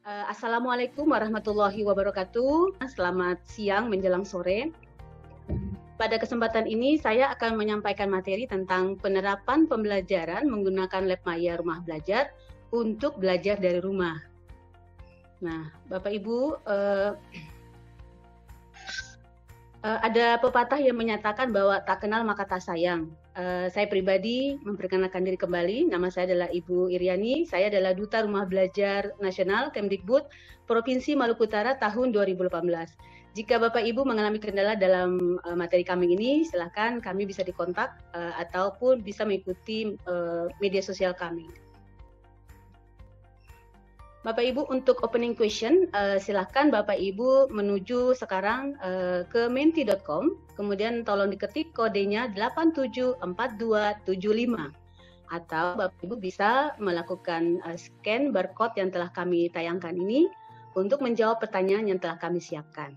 Assalamualaikum warahmatullahi wabarakatuh. Selamat siang menjelang sore. Pada kesempatan ini saya akan menyampaikan materi tentang penerapan pembelajaran menggunakan Lab Maya Rumah Belajar untuk belajar dari rumah. Nah, Bapak Ibu, ada pepatah yang menyatakan bahwa tak kenal maka tak sayang. Saya pribadi memperkenalkan diri kembali. Nama saya adalah Ibu Iriani. Saya adalah Duta Rumah Belajar Nasional Kemdikbud Provinsi Maluku Utara tahun 2018. Jika Bapak Ibu mengalami kendala dalam materi kami ini, silakan kami bisa dikontak ataupun bisa mengikuti media sosial kami. Bapak Ibu, untuk opening question, silahkan Bapak Ibu menuju sekarang ke menti.com, kemudian tolong diketik kodenya 874275. Atau Bapak Ibu bisa melakukan scan barcode yang telah kami tayangkan ini untuk menjawab pertanyaan yang telah kami siapkan.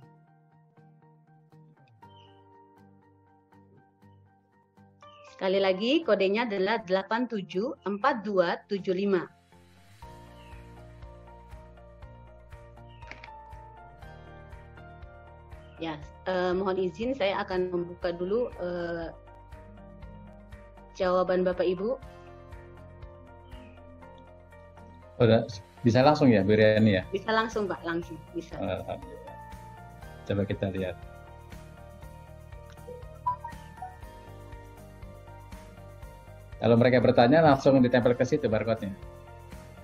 Sekali lagi, kodenya adalah 874275. Ya, mohon izin saya akan membuka dulu jawaban Bapak Ibu. Udah, bisa langsung ya, Bu Riani ya? Bisa langsung Pak, langsung bisa. Alhamdulillah. Coba kita lihat. Kalau mereka bertanya langsung ditempel ke situ barcode-nya.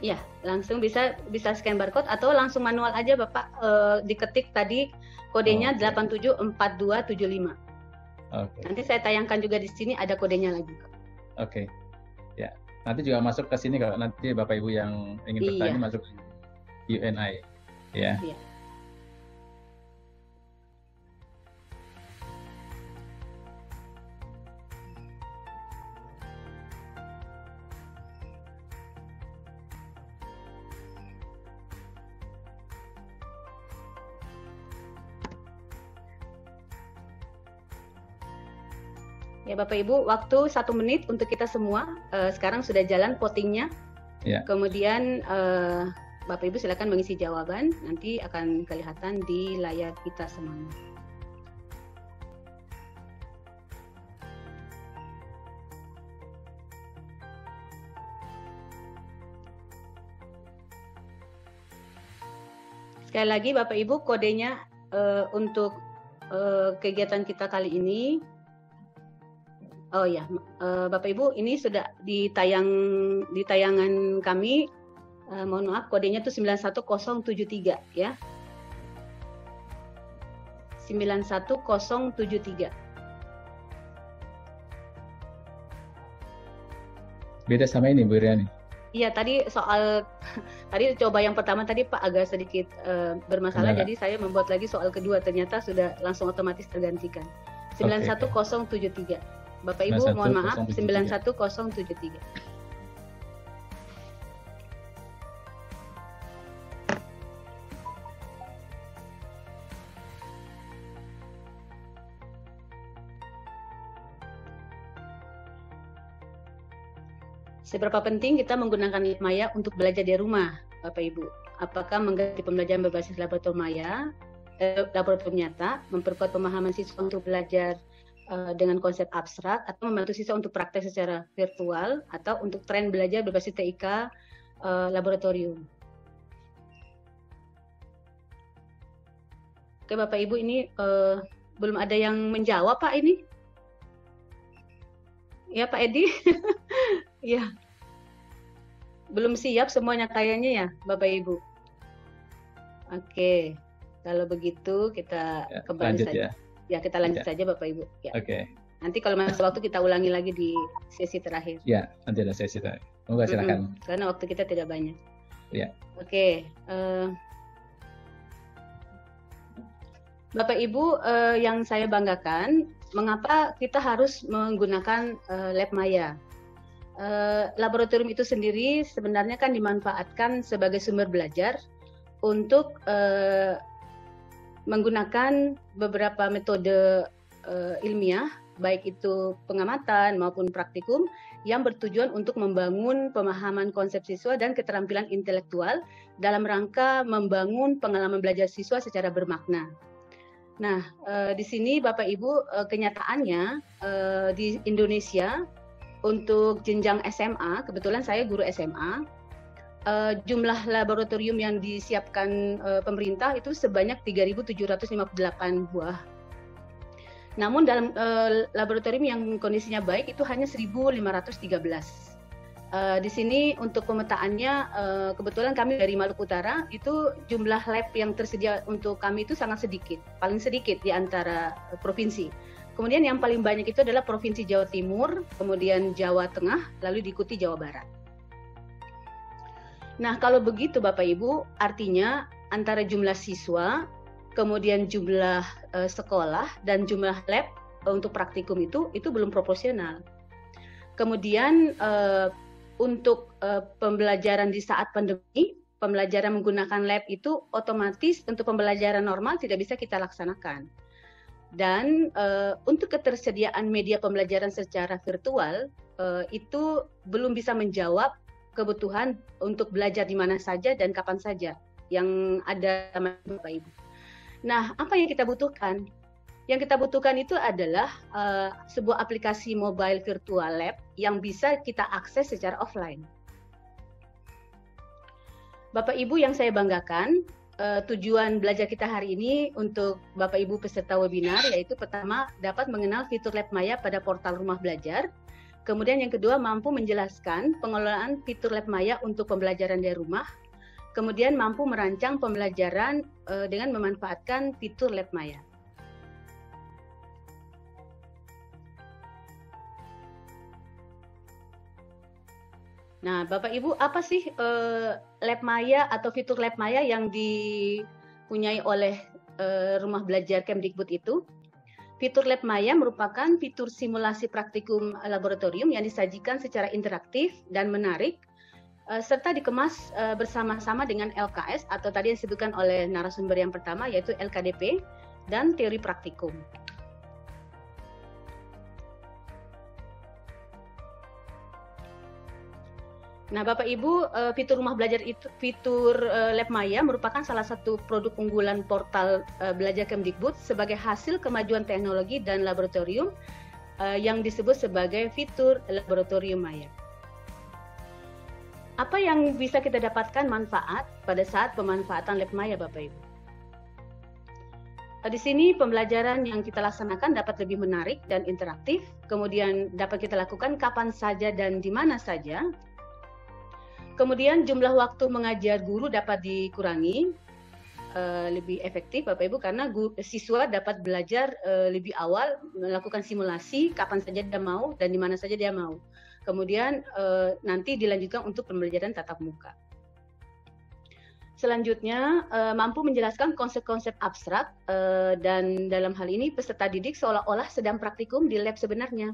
Iya, langsung bisa scan barcode atau langsung manual aja Bapak, diketik tadi kodenya 874275. Oke. Nanti saya tayangkan juga di sini ada kodenya lagi. Oke. Ya, nanti juga masuk ke sini kalau nanti Bapak Ibu yang ingin bertanya masuk UNI ya. Iya. Ya Bapak Ibu, waktu 1 menit untuk kita semua. Sekarang sudah jalan votingnya. Ya. Kemudian Bapak Ibu silakan mengisi jawaban. Nanti akan kelihatan di layar kita semuanya. Sekali lagi Bapak Ibu, kodenya untuk kegiatan kita kali ini. Oh ya, Bapak Ibu, ini sudah di tayangan kami. Mohon maaf, kodenya itu 91073 ya. 91073. Beda sama ini, Bu Riani. Iya, tadi coba yang pertama tadi Pak agak sedikit bermasalah, jadi saya membuat lagi soal kedua, ternyata sudah langsung otomatis tergantikan. 91073. Bapak Ibu, mohon maaf, 91073. Seberapa penting kita menggunakan Lab Maya untuk belajar di rumah, Bapak Ibu? Apakah mengganti pembelajaran berbasis laboratorium laboratorium nyata, memperkuat pemahaman siswa untuk belajar dengan konsep abstrak, atau membantu siswa untuk praktek secara virtual, atau untuk tren belajar berbasis TIK laboratorium. Oke Bapak Ibu, ini belum ada yang menjawab Pak ini. Ya Pak Edi, ya belum siap semuanya kayaknya ya Bapak Ibu. Oke, kalau begitu kita kembali saja. Ya, kita lanjut saja Bapak Ibu. Ya. Oke. Nanti kalau masih waktu kita ulangi lagi di sesi terakhir. Ya, nanti ada sesi terakhir. Moga silakan. Karena waktu kita tidak banyak. Ya. Oke. Bapak Ibu, yang saya banggakan, mengapa kita harus menggunakan Lab Maya? Laboratorium itu sendiri sebenarnya kan dimanfaatkan sebagai sumber belajar untuk menggunakan beberapa metode ilmiah baik itu pengamatan maupun praktikum yang bertujuan untuk membangun pemahaman konsep siswa dan keterampilan intelektual dalam rangka membangun pengalaman belajar siswa secara bermakna. Nah, di sini Bapak Ibu, kenyataannya di Indonesia untuk jenjang SMA, kebetulan saya guru SMA, jumlah laboratorium yang disiapkan pemerintah itu sebanyak 3.758 buah. Namun dalam laboratorium yang kondisinya baik itu hanya 1.513. Di sini untuk pemetaannya, kebetulan kami dari Maluku Utara, itu jumlah lab yang tersedia untuk kami itu sangat sedikit, paling sedikit di antara provinsi. Kemudian yang paling banyak itu adalah Provinsi Jawa Timur, kemudian Jawa Tengah, lalu diikuti Jawa Barat. Nah, kalau begitu Bapak Ibu, artinya antara jumlah siswa, kemudian jumlah sekolah, dan jumlah lab untuk praktikum itu belum proporsional. Kemudian untuk pembelajaran di saat pandemi, pembelajaran menggunakan lab itu otomatis untuk pembelajaran normal tidak bisa kita laksanakan. Dan untuk ketersediaan media pembelajaran secara virtual itu belum bisa menjawab kebutuhan untuk belajar di mana saja dan kapan saja yang ada Bapak Ibu. Nah, apa yang kita butuhkan? Yang kita butuhkan itu adalah sebuah aplikasi mobile virtual lab yang bisa kita akses secara offline. Bapak Ibu yang saya banggakan, tujuan belajar kita hari ini untuk Bapak Ibu peserta webinar yaitu pertama dapat mengenal fitur Lab Maya pada portal Rumah Belajar. Kemudian yang kedua mampu menjelaskan pengelolaan fitur Lab Maya untuk pembelajaran dari rumah. Kemudian mampu merancang pembelajaran dengan memanfaatkan fitur Lab Maya. Nah, Bapak Ibu, apa sih Lab Maya atau fitur Lab Maya yang dipunyai oleh Rumah Belajar Kemdikbud itu? Fitur Lab Maya merupakan fitur simulasi praktikum laboratorium yang disajikan secara interaktif dan menarik, serta dikemas bersama-sama dengan LKS atau tadi yang disebutkan oleh narasumber yang pertama yaitu LKDP dan teori praktikum. Nah, Bapak Ibu, fitur Rumah Belajar itu, fitur Lab Maya merupakan salah satu produk unggulan portal Belajar Kemdikbud sebagai hasil kemajuan teknologi dan laboratorium yang disebut sebagai fitur Laboratorium Maya. Apa yang bisa kita dapatkan manfaat pada saat pemanfaatan Lab Maya, Bapak Ibu? Di sini pembelajaran yang kita laksanakan dapat lebih menarik dan interaktif, kemudian dapat kita lakukan kapan saja dan di mana saja. Kemudian jumlah waktu mengajar guru dapat dikurangi, lebih efektif Bapak Ibu karena siswa dapat belajar lebih awal, melakukan simulasi kapan saja dia mau dan di mana saja dia mau. Kemudian nanti dilanjutkan untuk pembelajaran tatap muka. Selanjutnya mampu menjelaskan konsep-konsep abstrak dan dalam hal ini peserta didik seolah-olah sedang praktikum di lab sebenarnya.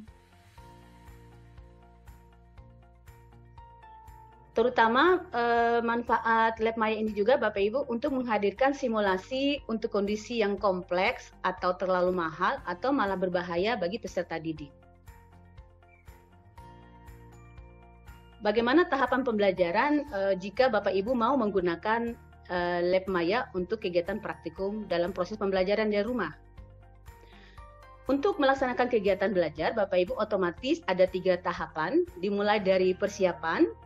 Terutama manfaat Lab Maya ini juga Bapak Ibu untuk menghadirkan simulasi untuk kondisi yang kompleks atau terlalu mahal atau malah berbahaya bagi peserta didik. Bagaimana tahapan pembelajaran jika Bapak Ibu mau menggunakan Lab Maya untuk kegiatan praktikum dalam proses pembelajaran dari rumah? Untuk melaksanakan kegiatan belajar, Bapak Ibu otomatis ada 3 tahapan, dimulai dari persiapan,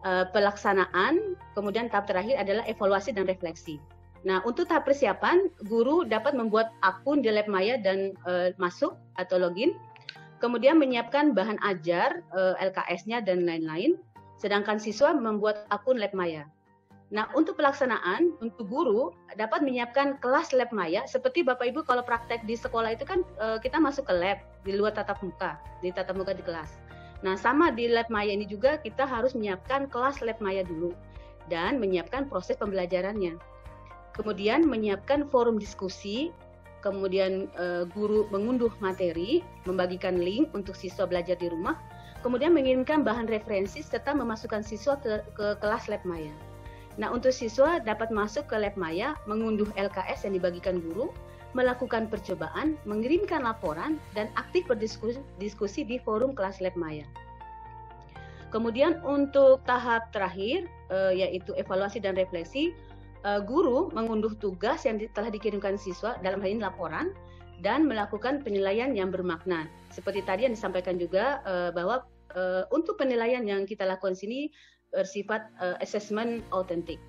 pelaksanaan, kemudian tahap terakhir adalah evaluasi dan refleksi. Nah, untuk tahap persiapan, guru dapat membuat akun di Lab Maya dan masuk atau login, kemudian menyiapkan bahan ajar, LKS-nya dan lain-lain, sedangkan siswa membuat akun Lab Maya. Nah, untuk pelaksanaan, untuk guru dapat menyiapkan kelas Lab Maya, seperti Bapak Ibu kalau praktek di sekolah itu kan kita masuk ke lab, di luar tatap muka, di tatap muka di kelas. Nah, sama di Lab Maya ini juga kita harus menyiapkan kelas Lab Maya dulu dan menyiapkan proses pembelajarannya. Kemudian menyiapkan forum diskusi, kemudian guru mengunduh materi, membagikan link untuk siswa belajar di rumah, kemudian mengirimkan bahan referensi serta memasukkan siswa ke kelas Lab Maya. Nah, untuk siswa dapat masuk ke Lab Maya, mengunduh LKS yang dibagikan guru, melakukan percobaan, mengirimkan laporan, dan aktif berdiskusi di forum kelas lab Maya. Kemudian untuk tahap terakhir, yaitu evaluasi dan refleksi, guru mengunduh tugas yang telah dikirimkan siswa, dalam hal ini laporan, dan melakukan penilaian yang bermakna. Seperti tadi yang disampaikan juga bahwa untuk penilaian yang kita lakukan sini bersifat assessment autentik.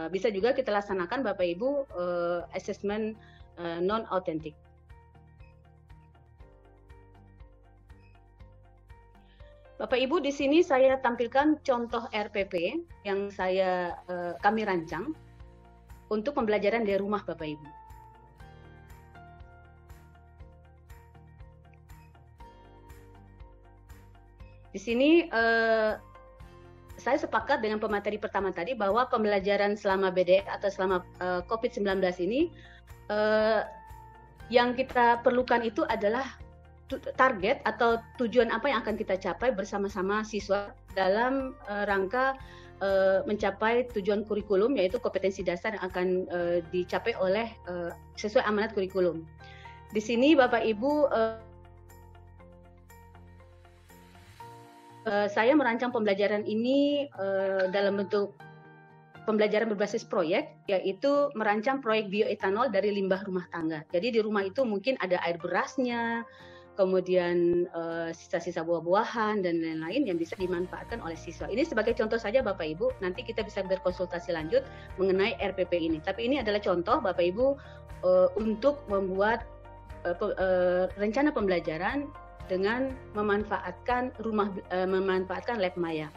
Bisa juga kita laksanakan Bapak Ibu assessment non autentik. Bapak Ibu, di sini saya tampilkan contoh RPP yang kami rancang untuk pembelajaran dari rumah Bapak Ibu. Di sini saya sepakat dengan pemateri pertama tadi bahwa pembelajaran selama BDF atau selama COVID-19 ini yang kita perlukan itu adalah target atau tujuan apa yang akan kita capai bersama-sama siswa dalam rangka mencapai tujuan kurikulum, yaitu kompetensi dasar yang akan dicapai oleh sesuai amanat kurikulum. Di sini Bapak Ibu, saya merancang pembelajaran ini dalam bentuk pembelajaran berbasis proyek, yaitu merancang proyek bioetanol dari limbah rumah tangga. Jadi di rumah itu mungkin ada air berasnya, kemudian sisa-sisa buah-buahan dan lain-lain yang bisa dimanfaatkan oleh siswa. Ini sebagai contoh saja Bapak Ibu, nanti kita bisa berkonsultasi lanjut mengenai RPP ini. Tapi ini adalah contoh Bapak Ibu untuk membuat rencana pembelajaran dengan memanfaatkan memanfaatkan lab Maya.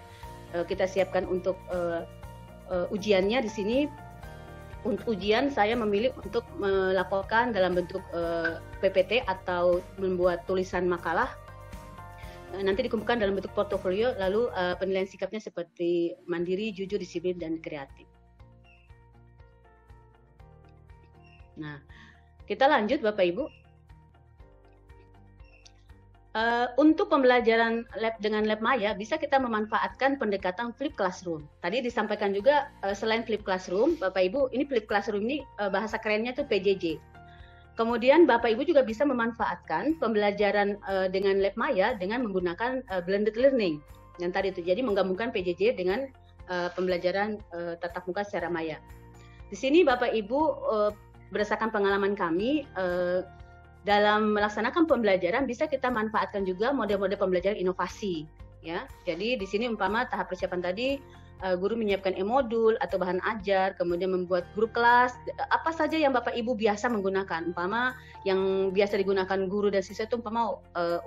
Kita siapkan untuk ujiannya di sini. Untuk ujian saya memilih untuk melaporkan dalam bentuk PPT atau membuat tulisan makalah. Nanti dikumpulkan dalam bentuk portofolio, lalu penilaian sikapnya seperti mandiri, jujur, disiplin, dan kreatif. Nah, kita lanjut Bapak Ibu. Untuk pembelajaran lab dengan lab Maya bisa kita memanfaatkan pendekatan flip classroom. Tadi disampaikan juga selain flip classroom, Bapak Ibu, ini flip classroom ini bahasa kerennya itu PJJ. Kemudian Bapak Ibu juga bisa memanfaatkan pembelajaran dengan lab Maya dengan menggunakan blended learning. Yang tadi itu, jadi menggabungkan PJJ dengan pembelajaran tatap muka secara Maya. Di sini Bapak Ibu berdasarkan pengalaman kami dalam melaksanakan pembelajaran bisa kita manfaatkan juga model-model pembelajaran inovasi, ya. Jadi di sini umpama tahap persiapan tadi guru menyiapkan e-modul atau bahan ajar, kemudian membuat grup kelas, apa saja yang Bapak Ibu biasa menggunakan. Umpama yang biasa digunakan guru dan siswa itu umpama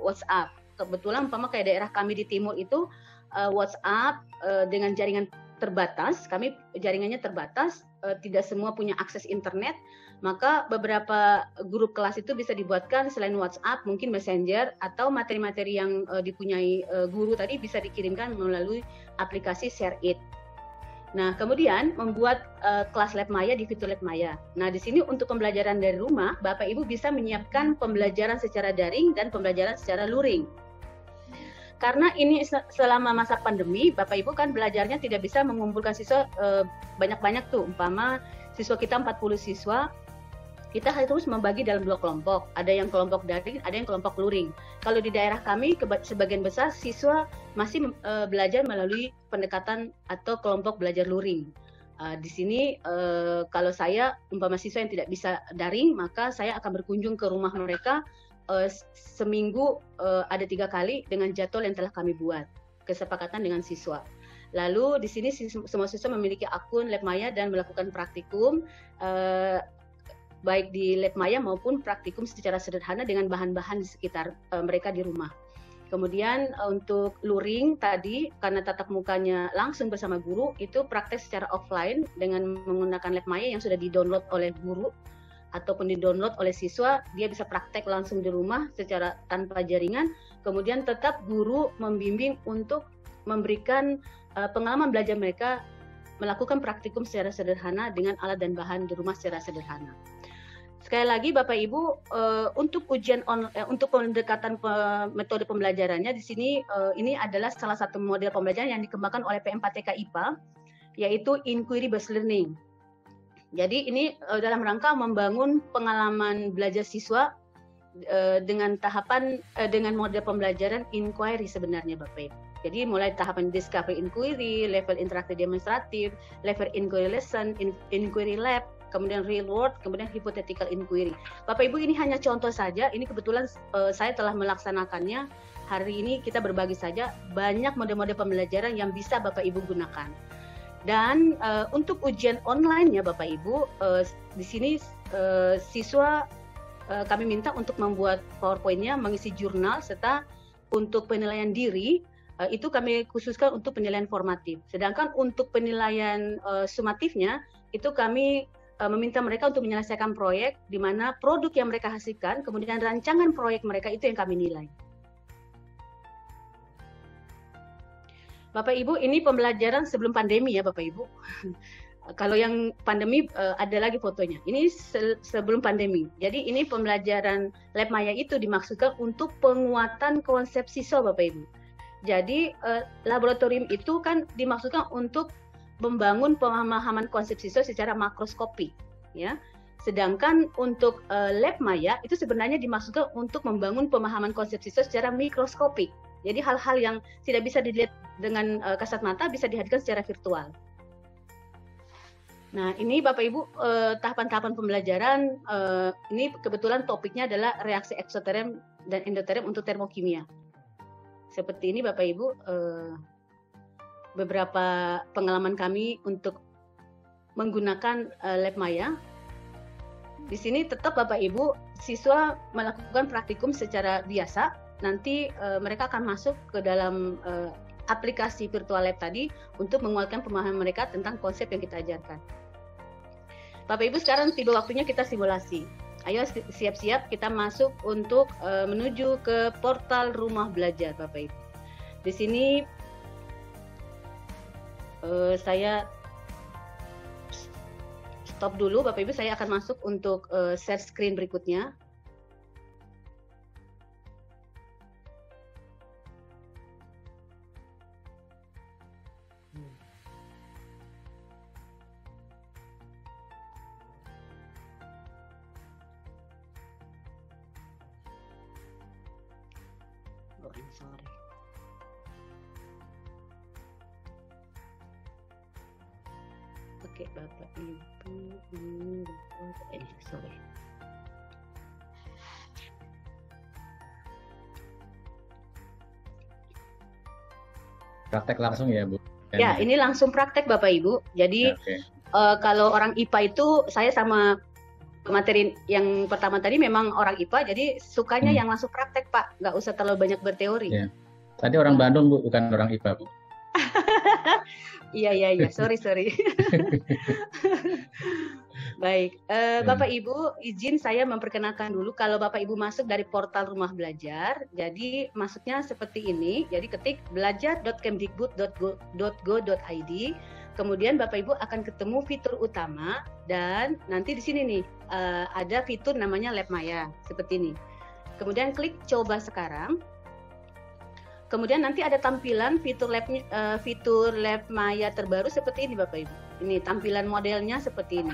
WhatsApp. Kebetulan umpama kayak daerah kami di timur itu WhatsApp dengan jaringan terbatas, kami jaringannya terbatas, tidak semua punya akses internet, maka beberapa grup kelas itu bisa dibuatkan selain WhatsApp, mungkin Messenger, atau materi-materi yang dipunyai guru tadi bisa dikirimkan melalui aplikasi ShareIt. Nah, kemudian membuat kelas lab Maya di fitur lab Maya. Nah, di sini untuk pembelajaran dari rumah, Bapak Ibu bisa menyiapkan pembelajaran secara daring dan pembelajaran secara luring. Karena ini selama masa pandemi, Bapak Ibu kan belajarnya tidak bisa mengumpulkan siswa banyak-banyak tuh. Umpama siswa kita 40 siswa, kita harus membagi dalam 2 kelompok. Ada yang kelompok daring, ada yang kelompok luring. Kalau di daerah kami, sebagian besar siswa masih belajar melalui pendekatan atau kelompok belajar luring. Di sini kalau saya umpama siswa yang tidak bisa daring, maka saya akan berkunjung ke rumah mereka seminggu ada 3 kali dengan jadwal yang telah kami buat, kesepakatan dengan siswa. Lalu di sini semua siswa memiliki akun lab Maya dan melakukan praktikum baik di lab Maya maupun praktikum secara sederhana dengan bahan-bahan di sekitar mereka di rumah. Kemudian untuk luring tadi, karena tatap mukanya langsung bersama guru, itu praktek secara offline dengan menggunakan lab Maya yang sudah di-download oleh guru ataupun di-download oleh siswa, dia bisa praktek langsung di rumah secara tanpa jaringan, kemudian tetap guru membimbing untuk memberikan pengalaman belajar mereka melakukan praktikum secara sederhana dengan alat dan bahan di rumah secara sederhana. Sekali lagi Bapak Ibu, untuk ujian untuk pendekatan metode pembelajarannya di sini ini adalah salah satu model pembelajaran yang dikembangkan oleh PM4TK IPA, yaitu inquiry based learning. Jadi ini dalam rangka membangun pengalaman belajar siswa dengan tahapan dengan model pembelajaran inquiry sebenarnya Bapak Ibu. Jadi mulai tahapan discovery inquiry, level interaktif demonstratif, level inquiry lesson, inquiry lab, kemudian real world, kemudian hypothetical inquiry. Bapak Ibu, ini hanya contoh saja. Ini kebetulan saya telah melaksanakannya. Hari ini kita berbagi saja banyak model-model pembelajaran yang bisa Bapak Ibu gunakan. Dan untuk ujian online ya Bapak Ibu, di sini siswa kami minta untuk membuat PowerPoint-nya, mengisi jurnal, serta untuk penilaian diri itu kami khususkan untuk penilaian formatif. Sedangkan untuk penilaian sumatifnya itu kami meminta mereka untuk menyelesaikan proyek di mana produk yang mereka hasilkan, kemudian rancangan proyek mereka itu yang kami nilai. Bapak Ibu, ini pembelajaran sebelum pandemi ya Bapak Ibu. Kalau yang pandemi ada lagi fotonya. Ini sebelum pandemi. Jadi ini pembelajaran Lab Maya itu dimaksudkan untuk penguatan konsep siswa Bapak Ibu. Jadi laboratorium itu kan dimaksudkan untuk membangun pemahaman konsep siswa secara makroskopik, ya. Sedangkan untuk Lab Maya itu sebenarnya dimaksudkan untuk membangun pemahaman konsep siswa secara mikroskopik. Jadi hal-hal yang tidak bisa dilihat dengan kasat mata bisa dihadirkan secara virtual. Nah, ini Bapak Ibu tahapan-tahapan pembelajaran, ini kebetulan topiknya adalah reaksi eksoterm dan endoterm untuk termokimia. Seperti ini Bapak Ibu, beberapa pengalaman kami untuk menggunakan Lab Maya. Di sini tetap Bapak Ibu, siswa melakukan praktikum secara biasa, nanti mereka akan masuk ke dalam aplikasi virtual lab tadi untuk menguatkan pemahaman mereka tentang konsep yang kita ajarkan. Bapak Ibu, sekarang tiba waktunya kita simulasi. Ayo siap-siap kita masuk untuk menuju ke portal rumah belajar Bapak Ibu. Di sini saya stop dulu Bapak Ibu, saya akan masuk untuk share screen berikutnya. Sorry. Oke, Bapak Ibu, sorry. Praktek langsung ya Bu? Ya, ini langsung praktek Bapak Ibu. Jadi kalau orang IPA itu saya sama materi yang pertama tadi memang orang IPA, jadi sukanya yang langsung praktek Pak, nggak usah terlalu banyak berteori. Ya. Tadi orang Bandung Bu, bukan orang IPA Bu. Iya, sorry. Baik, Bapak Ibu, izin saya memperkenalkan dulu. Kalau Bapak Ibu masuk dari portal rumah belajar, jadi masuknya seperti ini. Jadi ketik belajar.kemdikbud.go.id. Kemudian Bapak Ibu akan ketemu fitur utama dan nanti di sini nih ada fitur namanya Lab Maya seperti ini. Kemudian klik coba sekarang. Kemudian nanti ada tampilan fitur Lab Maya terbaru seperti ini Bapak Ibu. Ini tampilan modelnya seperti ini.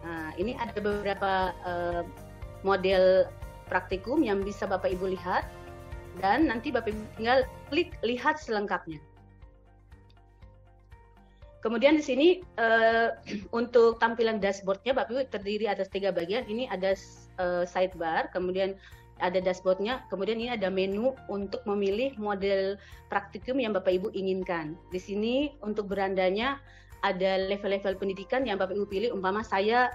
Nah, ini ada beberapa model praktikum yang bisa Bapak Ibu lihat dan nanti Bapak Ibu tinggal klik lihat selengkapnya. Kemudian di sini untuk tampilan dashboardnya Bapak Ibu terdiri atas 3 bagian. Ini ada sidebar, kemudian ada dashboardnya, kemudian ini ada menu untuk memilih model praktikum yang Bapak Ibu inginkan. Di sini untuk berandanya ada level-level pendidikan yang Bapak Ibu pilih. Umpama saya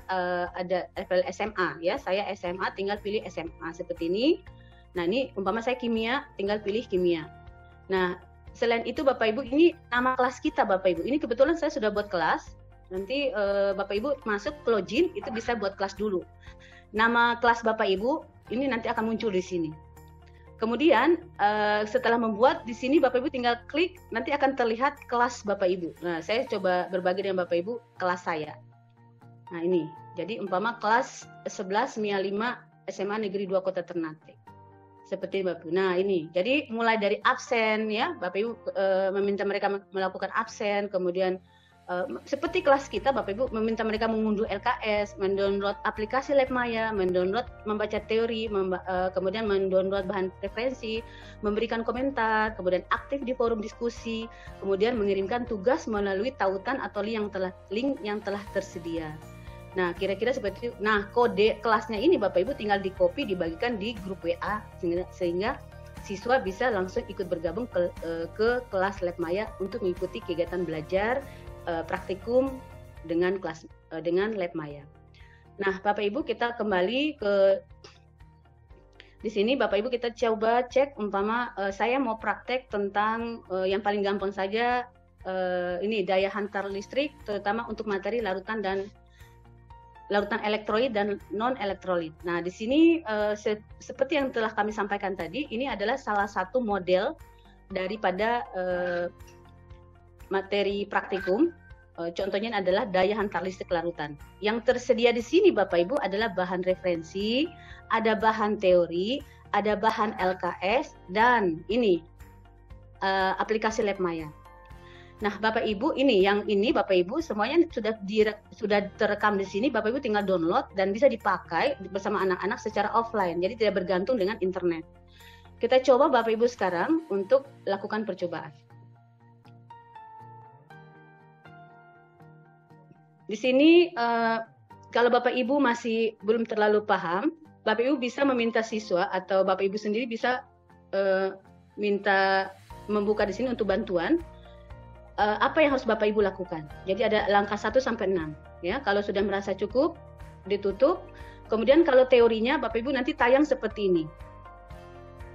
ada level SMA ya, saya SMA tinggal pilih SMA seperti ini. Nah ini umpama saya kimia, tinggal pilih kimia. Nah selain itu Bapak Ibu, ini nama kelas kita Bapak Ibu. Ini kebetulan saya sudah buat kelas. Nanti Bapak Ibu masuk ke login, itu bisa buat kelas dulu. Nama kelas Bapak Ibu ini nanti akan muncul di sini. Kemudian setelah membuat di sini Bapak Ibu tinggal klik, nanti akan terlihat kelas Bapak Ibu. Nah, saya coba berbagi dengan Bapak Ibu kelas saya. Nah, ini. Jadi umpama kelas 11 MIA 5 SMA Negeri 2 Kota Ternate. Seperti Bapak Ibu. Nah, ini. Jadi mulai dari absen ya, Bapak Ibu meminta mereka melakukan absen, kemudian seperti kelas kita, Bapak Ibu meminta mereka mengunduh LKS, mendownload aplikasi LabMaya, mendownload membaca teori, kemudian mendownload bahan referensi, memberikan komentar, kemudian aktif di forum diskusi, kemudian mengirimkan tugas melalui tautan atau link yang telah tersedia. Nah, kira-kira seperti itu. Nah, kode kelasnya ini Bapak Ibu tinggal di-copy, dibagikan di grup WA sehingga siswa bisa langsung ikut bergabung ke kelas LabMaya untuk mengikuti kegiatan belajar praktikum dengan LabMaya. Nah, Bapak Ibu kita kembali ke di sini Bapak Ibu kita coba cek umpama saya mau praktek tentang yang paling gampang saja ini daya hantar listrik terutama untuk materi larutan elektrolit dan non elektrolit. Nah, di sini seperti yang telah kami sampaikan tadi, ini adalah salah satu model daripada materi praktikum. Contohnya adalah daya hantar listrik larutan. Yang tersedia di sini Bapak Ibu adalah bahan referensi, ada bahan teori, ada bahan LKS, dan ini aplikasi LabMaya. Nah, Bapak Ibu yang ini Bapak Ibu semuanya sudah terekam di sini. Bapak Ibu tinggal download dan bisa dipakai bersama anak-anak secara offline. Jadi tidak bergantung dengan internet. Kita coba Bapak Ibu sekarang untuk lakukan percobaan. Di sini kalau Bapak Ibu masih belum terlalu paham, Bapak Ibu bisa meminta siswa atau Bapak Ibu sendiri bisa minta membuka di sini untuk bantuan. Apa yang harus Bapak Ibu lakukan? Jadi ada langkah 1 sampai 6 ya. Kalau sudah merasa cukup, ditutup. Kemudian kalau teorinya Bapak Ibu nanti tayang seperti ini.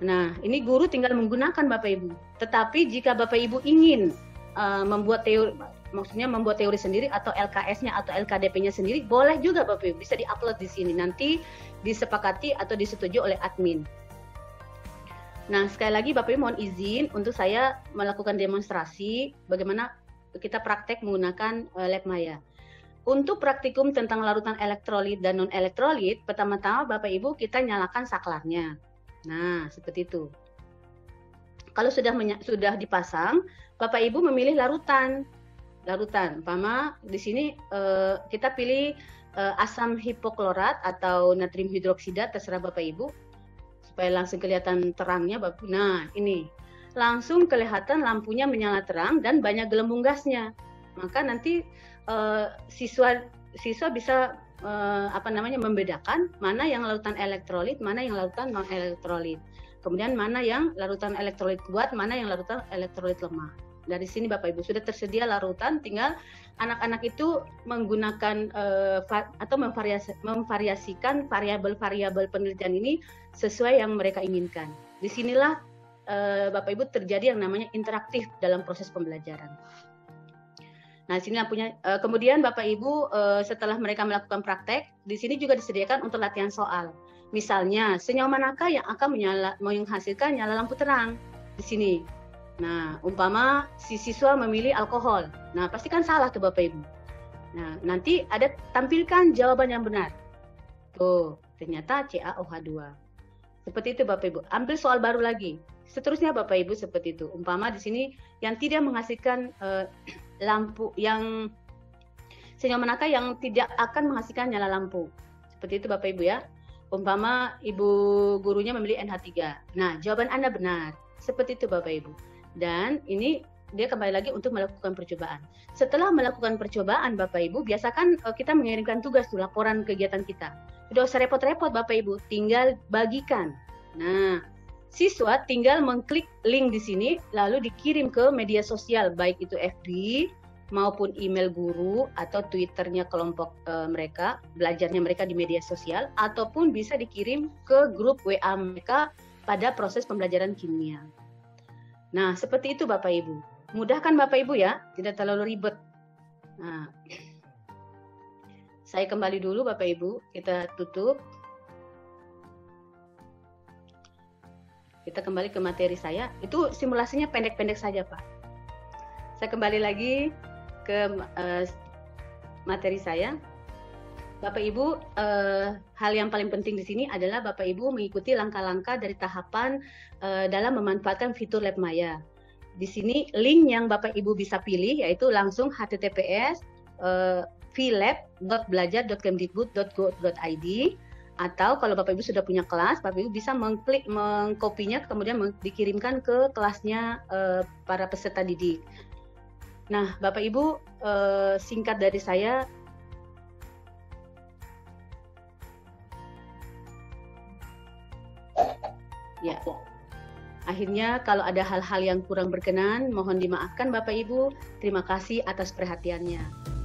Nah, ini guru tinggal menggunakan Bapak Ibu. Tetapi jika Bapak Ibu ingin membuat teori sendiri atau LKS-nya atau LKDP-nya sendiri, boleh juga Bapak Ibu, bisa di-upload di sini. Nanti disepakati atau disetujui oleh admin. Nah, sekali lagi Bapak Ibu mohon izin untuk saya melakukan demonstrasi bagaimana kita praktek menggunakan LabMaya. Untuk praktikum tentang larutan elektrolit dan non-elektrolit, pertama-tama Bapak Ibu kita nyalakan saklarnya. Nah, seperti itu. Kalau sudah dipasang, Bapak Ibu memilih larutan. Umpama di sini kita pilih asam hipoklorat atau natrium hidroksida, terserah Bapak Ibu. Supaya langsung kelihatan terangnya, Bapak. Nah, ini langsung kelihatan lampunya menyala terang dan banyak gelembung gasnya. Maka nanti siswa bisa membedakan mana yang larutan elektrolit, mana yang larutan non elektrolit. Kemudian mana yang larutan elektrolit kuat, mana yang larutan elektrolit lemah. Dari sini Bapak Ibu sudah tersedia larutan, tinggal anak-anak itu menggunakan atau memvariasikan variabel-variabel penelitian ini sesuai yang mereka inginkan. Disinilah Bapak Ibu terjadi yang namanya interaktif dalam proses pembelajaran. Nah, sini lampunya. Kemudian Bapak Ibu setelah mereka melakukan praktek, di sini juga disediakan untuk latihan soal. Misalnya, senyawa manakah yang akan menghasilkan nyala lampu terang di sini. Nah, umpama si siswa memilih alkohol. Nah, pasti kan salah tuh Bapak Ibu. Nah, nanti ada tampilkan jawaban yang benar. Tuh, ternyata CaOH2. Seperti itu Bapak Ibu. Ambil soal baru lagi. Seterusnya Bapak Ibu seperti itu. Umpama di sini yang tidak menghasilkan lampu, yang senyawa manakah yang tidak akan menghasilkan nyala lampu. Seperti itu Bapak Ibu ya. Umpama ibu gurunya memilih NH3. Nah, jawaban Anda benar. Seperti itu Bapak Ibu. Dan ini dia kembali lagi untuk melakukan percobaan. Setelah melakukan percobaan Bapak Ibu, biasakan kita mengirimkan tugas tuh, laporan kegiatan kita. Tidak usah repot-repot Bapak Ibu, tinggal bagikan. Nah, siswa tinggal mengklik link di sini lalu dikirim ke media sosial, baik itu FB maupun email guru atau Twitternya kelompok mereka, belajarnya mereka di media sosial, ataupun bisa dikirim ke grup WA mereka pada proses pembelajaran kimia. Nah, seperti itu Bapak Ibu. Mudah kan Bapak Ibu ya, tidak terlalu ribet. Nah, saya kembali dulu Bapak Ibu, kita tutup. Kita kembali ke materi saya. Itu simulasinya pendek-pendek saja Pak. Saya kembali lagi ke materi saya. Bapak Ibu, hal yang paling penting di sini adalah Bapak Ibu mengikuti langkah-langkah dari tahapan dalam memanfaatkan fitur LabMaya. di sini link yang Bapak Ibu bisa pilih yaitu langsung https vlab.belajar.kemdikbud.go.id, atau kalau Bapak Ibu sudah punya kelas, Bapak Ibu bisa mengkopinya kemudian dikirimkan ke kelasnya para peserta didik. Nah, Bapak Ibu, singkat dari saya, ya, akhirnya kalau ada hal-hal yang kurang berkenan, mohon dimaafkan Bapak Ibu. Terima kasih atas perhatiannya.